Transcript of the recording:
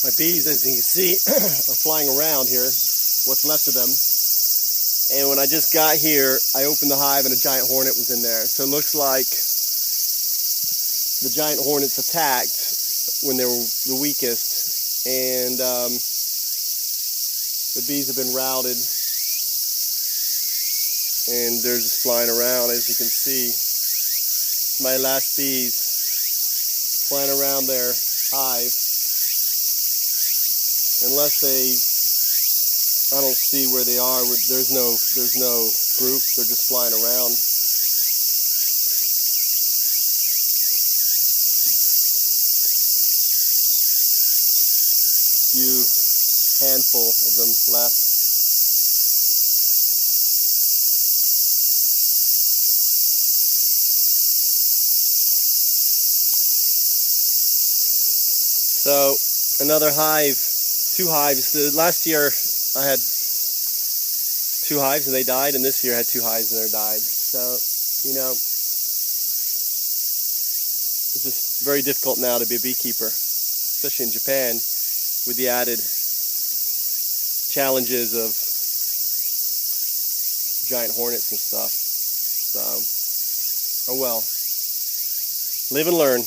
My bees, as you can see, are flying around here, what's left of them. And when I just got here, I opened the hive and a giant hornet was in there. So it looks like the giant hornets attacked when they were the weakest. And the bees have been routed. And they're just flying around, as you can see. My last bees flying around their hive. Unless I don't see where they are. There's no group. They're just flying around. Few handful of them left. So another hive, two hives. Last year I had two hives and they died, and this year I had two hives and they died. So, it's just very difficult now to be a beekeeper, especially in Japan, with the added challenges of giant hornets and stuff. So, oh well. Live and learn.